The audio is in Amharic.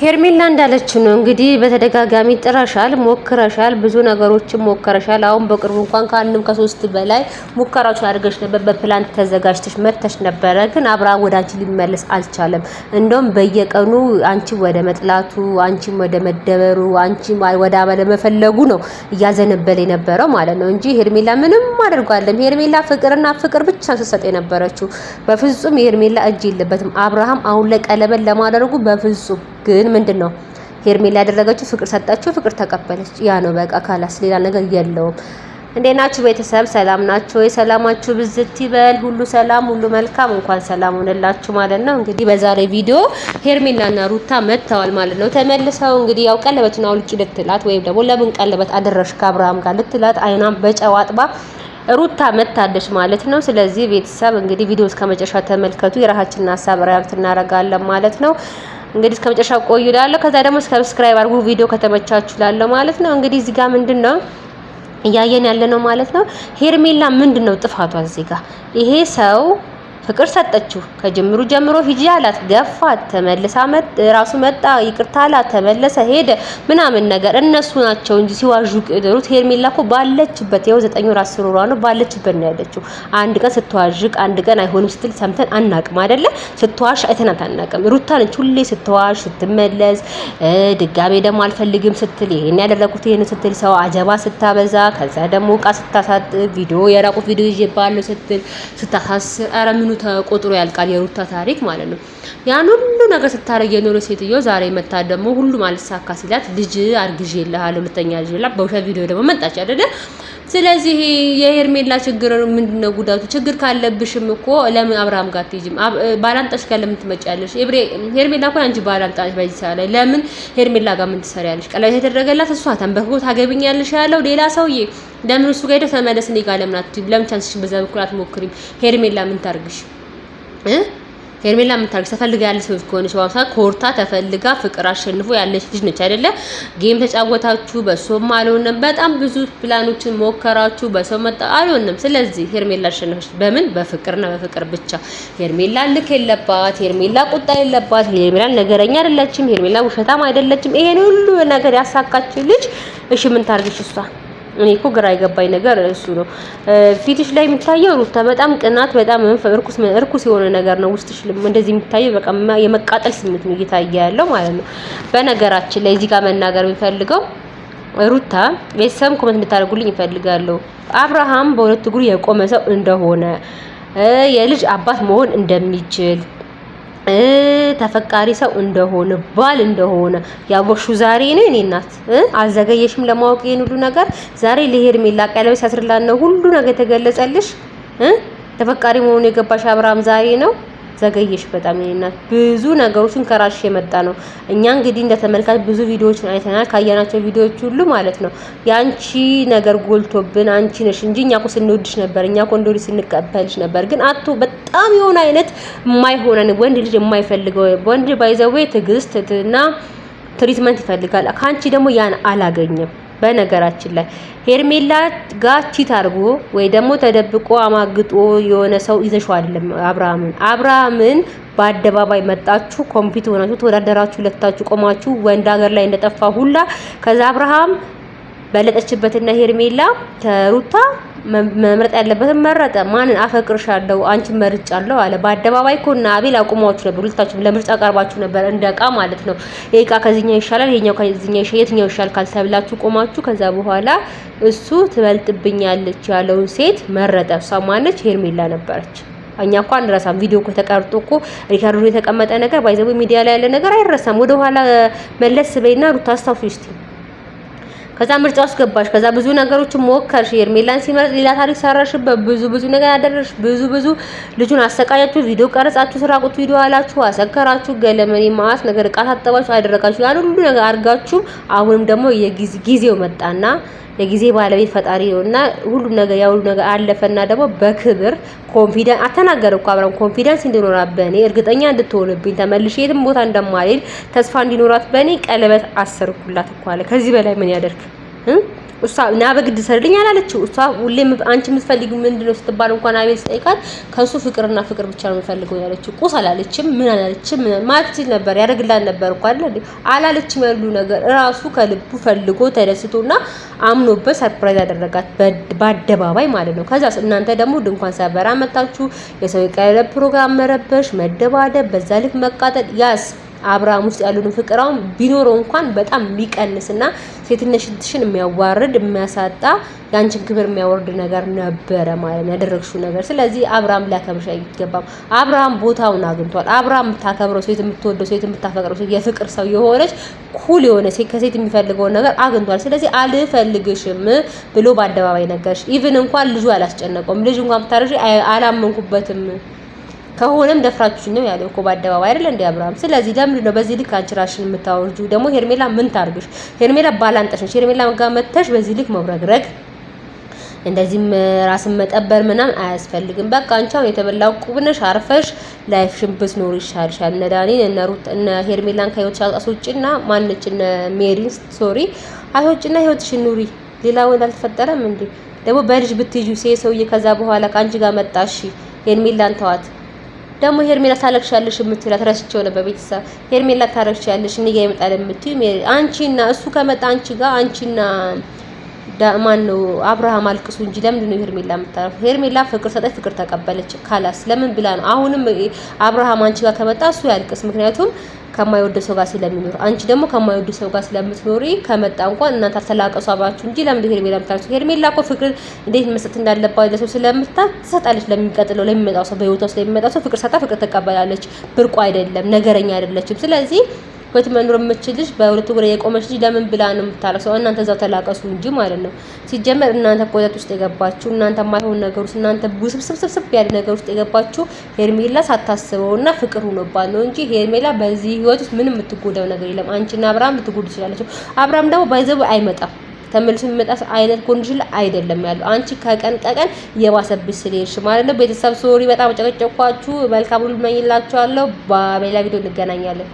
ሄርሜላ እንዳለች ነው እንግዲህ በተደጋጋሚ ጥረሻል፣ ሞክረሻል፣ ብዙ ነገሮችን ሞክረሻል። አሁን በቅርቡ እንኳን ከአንድም ከሶስት በላይ ሙከራዎች አድርገሽ ነበር። በፕላን ተዘጋጅተሽ መተሽ ነበረ፣ ግን አብርሃም ወደ አንቺ ሊመለስ አልቻለም። እንደውም በየቀኑ አንቺ ወደ መጥላቱ፣ አንቺ ወደ መደበሩ፣ አንቺ ወደ አመለ መፈለጉ ነው እያዘነበለ የነበረው ማለት ነው እንጂ ሄርሜላ ምንም አድርጓለም። ሄርሜላ ፍቅርና ፍቅር ብቻ ስትሰጥ የነበረችው። በፍጹም የሄርሜላ እጅ የለበትም አብርሃም አሁን ላይ ቀለበት ለማድረጉ በፍጹም። ግን ምንድነው ሄርሜላ ያደረገችው? ፍቅር ሰጣችሁ፣ ፍቅር ተቀበለች። ያ ነው በቃ ካላስ ሌላ ነገር የለውም። እንዴት ናችሁ ቤተሰብ? ሰላም ናችሁ ወይ? ሰላማችሁ ብዝት ይበል። ሁሉ ሰላም፣ ሁሉ መልካም። እንኳን ሰላም ሆነላችሁ ማለት ነው። እንግዲህ በዛሬ ቪዲዮ ሄርሜላና ሩታ መጥተዋል ማለት ነው። ተመልሰው እንግዲህ ያው ቀለበቱን አውልቂ ልትላት ወይም ደግሞ ለምን ቀለበት አደረሽ ከአብርሃም ጋር ልትላት አይናም በጨው አጥባ ሩታ መታለች ማለት ነው። ስለዚህ ቤተሰብ እንግዲህ ቪዲዮ እስከ መጨረሻ ተመልከቱ። የራሳችንን ሀሳብ ሪያክት እናደርጋለን ማለት ነው። እንግዲህ እስከ መጨረሻ ቆዩ እላለሁ። ከዛ ደግሞ ሰብስክራይብ አድርጉ ቪዲዮ ከተመቻችሁ እላለሁ ማለት ነው። እንግዲህ እዚህ ጋር ምንድነው እያየን ያለ ነው ማለት ነው። ሄርሜላ ምንድነው ጥፋቷ እዚህ ጋር? ይሄ ሰው ፍቅር ሰጠችው ከጅምሩ ጀምሮ ሂጂ አላት፣ ገፋት፣ ተመልሳ ራሱ መጣ፣ ይቅርታ አላት፣ ተመለሰ፣ ሄደ ምናምን ነገር እነሱ ናቸው እንጂ ሲዋዡ ቅድሩት። ሄርሜላ እኮ ባለችበት ያው 9 ወር 10 ወር ነው ባለችበት ነው ያለችው። አንድ ቀን ስትዋዥቅ፣ አንድ ቀን አይሆንም ስትል ሰምተን አናቅም አይደለ? ስትዋሽ አይተናት አናቅም። ሩታ ነች ሁሌ ስትዋሽ ስትመለስ፣ ድጋሜ ደግሞ አልፈልግም ስትል፣ ይሄን ያደረኩት ይሄን ስትል፣ ሰው አጀባ ስታበዛ፣ ከዛ ደግሞ እቃ ስታሳጥ፣ ቪዲዮ የራቁት ቪዲዮ ይዤባለሁ ስትል ስታሳስር፣ ኧረ ምኑ ተቆጥሮ ያልቃል የሩታ ታሪክ ማለት ነው። ያን ሁሉ ነገር ስታረግ የኖረ ሴትዮ ዛሬ መታ ደግሞ ሁሉም አልሳካ ሲላት ልጅ አርግዤልሃለሁ ሁለተኛ ልጅ ብላ በውሸት ቪዲዮ ደግሞ መጣች አይደለ? ስለዚህ የሄርሜላ ችግር ምንድነው ጉዳቱ? ችግር ካለብሽም እኮ ለምን አብርሃም ጋር አትሄጂም? ባላንጣሽ ጋር ለምን ትመጫለሽ? ሄርሜላ እኮ አንቺ ባላንጣሽ በዚህ ሰዓት ላይ ለምን ሄርሜላ ጋር ምን ትሰሪያለሽ? ቀለበት የተደረገላት እሷ ተንበርክኮ ታገብኛለሽ ያለው ሌላ ሰውዬ ለምን እሱ ጋር ሄደህ ተመለስ እኔ ጋር ለምን አትይም? ለምን ቻንስሽን በዛ በኩል አትሞክሪም? ሄርሜላ ምን ታርግሽ? ሄርሜላ ምን ታርግሽ? ተፈልጋ ያለች ሰው ከሆነች ዋሳ ኮርታ ተፈልጋ ፍቅር አሸንፎ ያለች ልጅ ነች አይደለ? ጌም ተጫወታችሁ፣ በሶም አልሆነም። በጣም ብዙ ፕላኖችን ሞከራችሁ፣ በሰው መጣ አልሆነም። ስለዚህ ሄርሜላ አሸነፈች። በምን? በፍቅርና በፍቅር ብቻ። ሄርሜላ ልክ የለባት፣ ሄርሜላ ቁጣ የለባት፣ ሄርሜላ ነገረኛ አይደለችም፣ ሄርሜላ ውሸታም አይደለችም። ይሄን ሁሉ ነገር ያሳካችው ልጅ እሺ ምን ታርግሽ እሷ? እኔ እኮ ግራ የገባኝ ነገር እሱ ነው። ፊትሽ ላይ የሚታየው ሩታ በጣም ቅናት፣ በጣም እርኩስ የሆነ ነገር ነው ውስጥሽ እንደዚህ የሚታየው በቃ የመቃጠል ስሜት ነው እየታየ ያለው ማለት ነው። በነገራችን ላይ እዚህ ጋር መናገር የሚፈልገው ሩታ ቤተሰብ ኮሜንት እንድታደርጉልኝ ይፈልጋለሁ። አብርሃም በሁለት እግሩ የቆመ ሰው እንደሆነ የልጅ አባት መሆን እንደሚችል ተፈቃሪ ሰው እንደሆነ ባል እንደሆነ ያወሹ ዛሬ ነው። እኔ እናት አዘገየሽም ለማወቅ ይሄን ሁሉ ነገር ዛሬ ለሄርሜላ ቀለበት ያስርላን ነው ሁሉ ነገር የተገለጸልሽ። ተፈቃሪ መሆኑ የገባሽ አብርሃም ዛሬ ነው። ዘገየሽ በጣም እናት። ብዙ ነገሮችን ከራስሽ የመጣ ነው። እኛ እንግዲህ እንደተመልካች ብዙ ቪዲዮዎችን አይተናል። ካየናቸው ቪዲዮዎች ሁሉ ማለት ነው ያንቺ ነገር ጎልቶብን አንቺ ነሽ እንጂ እኛ እኮ ስንወድሽ ነበር፣ እኛ እኮ እንደውልሽ ስንቀበልሽ ነበር። ግን አቶ በጣም የሆነ አይነት የማይሆነን ወንድ ልጅ የማይፈልገው ወንድ ባይዘው ትዕግስትና ትሪትመንት ይፈልጋል። ካንቺ ደግሞ ያን አላገኘም። በነገራችን ላይ ሄርሜላ ጋር ቺት አድርጎ ወይ ደግሞ ተደብቆ አማግጦ የሆነ ሰው ይዘሽው አይደለም አብርሃምን በአደባባይ መጣችሁ ኮምፒት ሆናችሁ ተወዳደራችሁ፣ ለታችሁ ቆማችሁ ወንድ ሀገር ላይ እንደጠፋ ሁላ ከዛ አብርሃም በለጠችበትና ሄርሜላ ከሩታ መምረጥ ያለበትን መረጠ። ማንን አፈቅርሻለሁ አንቺን መርጫለሁ አለ በአደባባይ እኮና አቤል አቁማችሁ ነበር። ሁለታችሁ ለምርጫ ቀርባችሁ ነበር እንደቃ ማለት ነው። ይሄ ከዚህኛው ይሻላል ይሄኛው ከዚህኛው ይሻላል የትኛው ይሻላል ካልተብላችሁ ቆማችሁ ከዛ በኋላ እሱ ትበልጥብኛለች ያለውን ሴት መረጠ። እሷ ማነች? ሄርሜላ ነበረች። እኛ እኮ አንረሳም። ቪዲዮ እኮ ተቀርጦ እኮ ሪካርዶ የተቀመጠ ነገር ባይዘው ሚዲያ ላይ ያለ ነገር አይረሳም። ወደ ኋላ መለስ በይና ሩታ አስታውሱ እስቲ። ከዛ ምርጫ ውስጥ ገባሽ። ከዛ ብዙ ነገሮችን ሞከርሽ። ሄርሜላን ሲመርጥ ሌላ ታሪክ ሰራሽበት። ብዙ ነገር አደረሽ። ብዙ ልጁን አሰቃያችሁ። ቪዲዮ ቀረጻችሁ፣ ስራቁት ቪዲዮ አላችሁ፣ አሰከራችሁ፣ ገለመኔ ማአት ነገር እቃ ታጠባችሁ፣ አደረጋችሁ። ያን ሁሉ ነገር አድርጋችሁ አሁንም ደግሞ የጊዜው መጣና የጊዜ ባለቤት ፈጣሪ ነውና ሁሉ ነገር ያው ሁሉ ነገር አለፈና ደግሞ በክብር ኮንፊደንስ አተናገረ እኮ አብራም ኮንፊደንስ እንዲኖራት በእኔ እርግጠኛ እንድትሆንብኝ ተመልሼ የትም ቦታ እንደማልሄድ ተስፋ እንዲኖራት በእኔ ቀለበት አሰርኩላት እኮ አለ። ከዚህ በላይ ምን ያደርግ? እሷ ና በግድ ሰርልኝ አላለችው። እሷ ሁሌም አንቺ የምትፈልጊው ምንድነው ስትባል እንኳን አቤል ስጠይቃት ከሱ ፍቅርና ፍቅር ብቻ ነው የምፈልገው ያለችው። ቁስ አላለችም፣ ምን አላለችም። ማለት ነበር ያደርግላት ነበር እኮ አይደል አላለችም። ያሉ ነገር ራሱ ከልቡ ፈልጎ ተደስቶና አምኖበት ሰርፕራይዝ ያደረጋት በአደባባይ ማለት ነው። ከዛ እናንተ ደግሞ ድንኳን ሰበራ መጣችሁ። የሰው የቀለብ ፕሮግራም መረበሽ፣ መደባደብ፣ በዛ ልክ መቃጠል ያስ አብርሃም ውስጥ ያሉን ፍቅራውን ቢኖረው እንኳን በጣም የሚቀንስና ሴትነትሽን የሚያዋርድ የሚያሳጣ ያንቺን ክብር የሚያወርድ ነገር ነበረ ማለት ነው ያደረግሽው ነገር። ስለዚህ አብርሃም ሊያከብርሽ አይገባም። አብርሃም ቦታውን አግኝቷል። አብርሃም የምታከብረው ሴት፣ የምትወደው ሴት፣ የምታፈቅረው ሴት፣ የፍቅር ሰው የሆነች ኩል የሆነ ሴት ከሴት የሚፈልገውን ነገር አግኝቷል። ስለዚህ አልፈልግሽም ብሎ በአደባባይ ነገርሽ። ኢቭን እንኳን ልጁ አላስጨነቀውም። ልጅ እንኳን ብታረጂ አላመንኩበትም ከሆነም ደፍራችሁ ነው ያለው እኮ በአደባባይ አይደል እንደ አብርሃም። ስለዚህ ለምንድን ነው በዚህ ልክ አንቺ ራስሽን የምታወርጁ? ደግሞ ሄርሜላ ምን ታርግሽ? ሄርሜላ ባላንጠሽ ነሽ። ሄርሜላ ጋር መተሽ በዚህ ልክ መብረግረግ እንደዚህም ራስን መጠበር ምናምን አያስፈልግም። በቃ አንቺ አሁን የተበላው ቁብነሽ አርፈሽ ላይፍሽን ብትኖር ይሻልሻል። እነ ዳኒን እነ ሩት እነ ሄርሜላን ከህይወትሽ አስወጪና ማንነች እነ ሜሪን ሶሪ አስወጪና ህይወትሽን ኑሪ። ሌላ ወንድ አልተፈጠረም እንዴ? ደግሞ በልጅ ብትይዩ ሰውዬ ከዛ በኋላ ከአንቺ ጋር መጣሽ። ሄርሜላን ተዋት። ደግሞ ሄርሜላ ታለቅሻለሽ የምትላት ረስቼው ነበር። ቤተሰብ ሄርሜላ ታለቅሻለሽ እኔ ጋር ይመጣል የምትዩ አንቺና እሱ ከመጣ አንቺ ጋር አንቺና ማን ነው አብርሃም አልቅሱ እንጂ ለምንድን ነው ሄርሜላ የምታረፍ? ሄርሜላ ፍቅር ሰጠች፣ ፍቅር ተቀበለች። ካላስ ለምን ብላ ነው አሁንም አብርሃም አንቺ ጋር ከመጣ እሱ ያልቅስ። ምክንያቱም ከማይወድ ሰው ጋር ስለሚኖር፣ አንቺ ደግሞ ከማይወድ ሰው ጋር ስለምትኖሪ ከመጣ እንኳን እናንተ ተላቀሱ አባችሁ እንጂ ለምን ሄርሜላ የምታረፍ? ሄርሜላ እኮ ፍቅር እንዴት መስጠት እንዳለባት ለሰው ስለምታት ትሰጣለች። ለሚቀጥለው ለሚመጣው ሰው በህይወቷ ስለሚመጣው ሰው ፍቅር ሰጣ፣ ፍቅር ተቀበላለች። ብርቁ አይደለም፣ ነገረኛ አይደለችም። ስለዚህ ወት መኖር የምትችልሽ በሁለቱ እግር የቆመች ልጅ ለምን ብላ ነው የምታለቅሰው? እናንተ እዛው ተላቀሱ እንጂ ማለት ነው። ሲጀመር እናንተ ቆየት ውስጥ የገባችሁ እናንተ ማይሆን ነገር ውስጥ እናንተ ውስብስብስብ ያለ ነገር ውስጥ የገባችሁ ሄርሜላ ሳታስበውና ፍቅር ሆኖባት ነው እንጂ ሄርሜላ በዚህ ህይወት ውስጥ ምንም የምትጎዳው ነገር የለም። አንቺና አብርሃም ልትጎዱ ትችላላችሁ። አብርሃም ደግሞ ባይዘው አይመጣም ተመልሶ የሚመጣ አይነት ኮንዲሽን አይደለም ያለው። አንቺ ከቀን ቀን የባሰብሽ ስለሄድሽ ማለት ነው። ቤተሰብ ሶሪ በጣም ጨቀጨኳችሁ። መልካም ሁሉ እመኝላችኋለሁ። በሌላ ቪዲዮ እንገናኛለን።